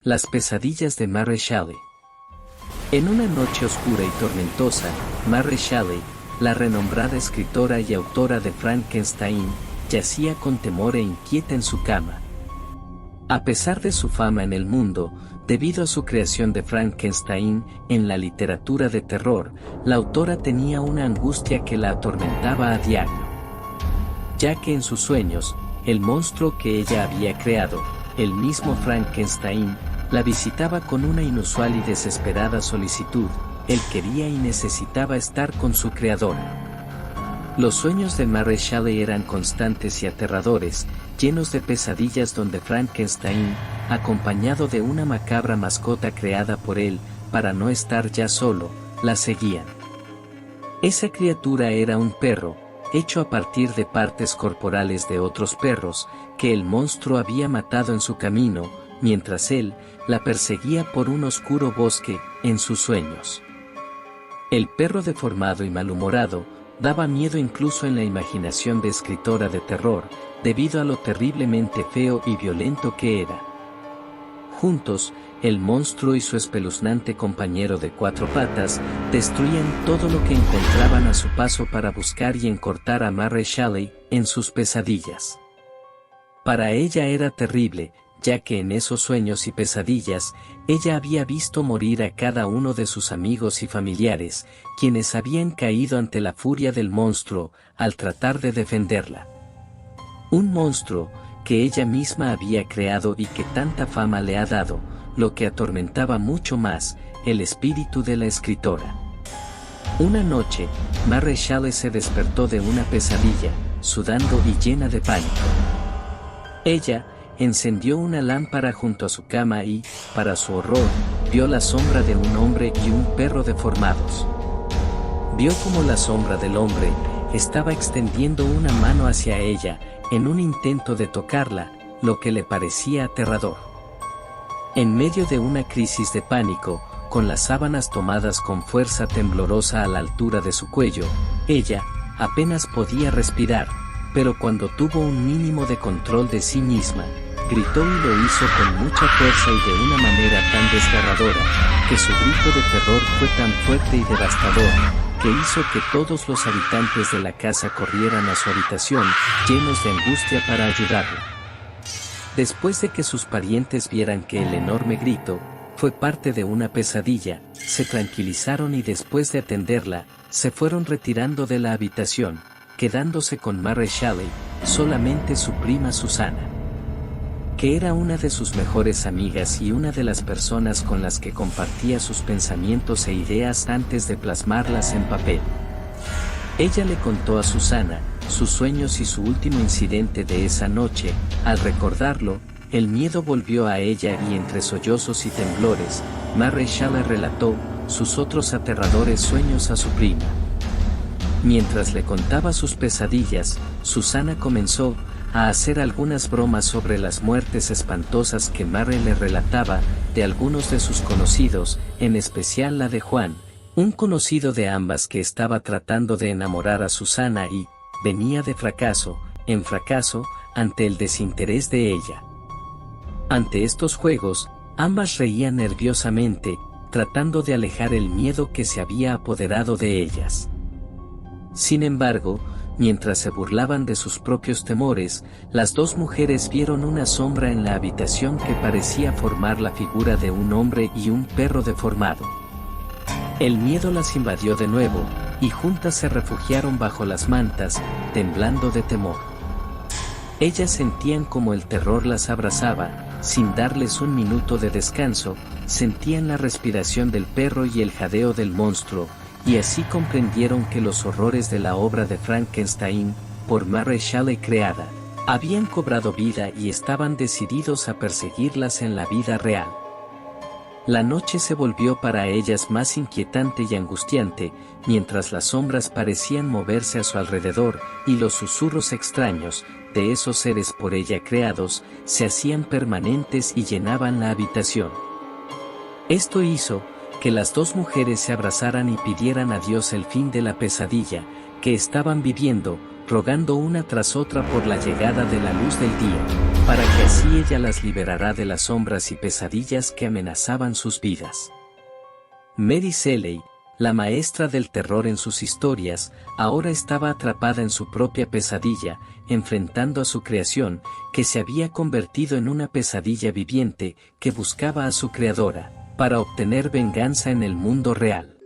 Las pesadillas de Mary Shelley. En una noche oscura y tormentosa, Mary Shelley, la renombrada escritora y autora de Frankenstein, yacía con temor e inquieta en su cama. A pesar de su fama en el mundo, debido a su creación de Frankenstein en la literatura de terror, la autora tenía una angustia que la atormentaba a diario. Ya que en sus sueños, el monstruo que ella había creado, el mismo Frankenstein, la visitaba con una inusual y desesperada solicitud. Él quería y necesitaba estar con su creadora. Los sueños de Mary Shelley eran constantes y aterradores, llenos de pesadillas donde Frankenstein, acompañado de una macabra mascota creada por él, para no estar ya solo, la seguían. Esa criatura era un perro, hecho a partir de partes corporales de otros perros, que el monstruo había matado en su camino, mientras él la perseguía por un oscuro bosque, en sus sueños. El perro deformado y malhumorado, daba miedo incluso en la imaginación de escritora de terror, debido a lo terriblemente feo y violento que era. Juntos, el monstruo y su espeluznante compañero de cuatro patas, destruían todo lo que encontraban a su paso para buscar y encortar a Mary Shelley, en sus pesadillas. Para ella era terrible, ya que en esos sueños y pesadillas, ella había visto morir a cada uno de sus amigos y familiares, quienes habían caído ante la furia del monstruo, al tratar de defenderla. Un monstruo, que ella misma había creado y que tanta fama le ha dado, lo que atormentaba mucho más, el espíritu de la escritora. Una noche, Mary Shelley se despertó de una pesadilla, sudando y llena de pánico. Ella encendió una lámpara junto a su cama y, para su horror, vio la sombra de un hombre y un perro deformados. Vio como la sombra del hombre estaba extendiendo una mano hacia ella, en un intento de tocarla, lo que le parecía aterrador. En medio de una crisis de pánico, con las sábanas tomadas con fuerza temblorosa a la altura de su cuello, ella apenas podía respirar, pero cuando tuvo un mínimo de control de sí misma, gritó y lo hizo con mucha fuerza y de una manera tan desgarradora, que su grito de terror fue tan fuerte y devastador, que hizo que todos los habitantes de la casa corrieran a su habitación, llenos de angustia para ayudarla. Después de que sus parientes vieran que el enorme grito fue parte de una pesadilla, se tranquilizaron y después de atenderla, se fueron retirando de la habitación, quedándose con Mary Shelley, solamente su prima Susana, que era una de sus mejores amigas y una de las personas con las que compartía sus pensamientos e ideas antes de plasmarlas en papel. Ella le contó a Susana sus sueños y su último incidente de esa noche. Al recordarlo, el miedo volvió a ella y entre sollozos y temblores, Mary Shelley relató sus otros aterradores sueños a su prima. Mientras le contaba sus pesadillas, Susana comenzó a hacer algunas bromas sobre las muertes espantosas que Mary le relataba de algunos de sus conocidos, en especial la de Juan, un conocido de ambas que estaba tratando de enamorar a Susana y venía de fracaso en fracaso ante el desinterés de ella. Ante estos juegos, ambas reían nerviosamente, tratando de alejar el miedo que se había apoderado de ellas. Sin embargo, mientras se burlaban de sus propios temores, las dos mujeres vieron una sombra en la habitación que parecía formar la figura de un hombre y un perro deformado. El miedo las invadió de nuevo, y juntas se refugiaron bajo las mantas, temblando de temor. Ellas sentían como el terror las abrazaba, sin darles un minuto de descanso, sentían la respiración del perro y el jadeo del monstruo, y así comprendieron que los horrores de la obra de Frankenstein, por Mary Shelley creada, habían cobrado vida y estaban decididos a perseguirlas en la vida real. La noche se volvió para ellas más inquietante y angustiante, mientras las sombras parecían moverse a su alrededor, y los susurros extraños, de esos seres por ella creados, se hacían permanentes y llenaban la habitación. Esto hizo que las dos mujeres se abrazaran y pidieran a Dios el fin de la pesadilla que estaban viviendo, rogando una tras otra por la llegada de la luz del día, para que así ella las liberará de las sombras y pesadillas que amenazaban sus vidas. Mary Shelley, la maestra del terror en sus historias, ahora estaba atrapada en su propia pesadilla, enfrentando a su creación, que se había convertido en una pesadilla viviente que buscaba a su creadora, para obtener venganza en el mundo real.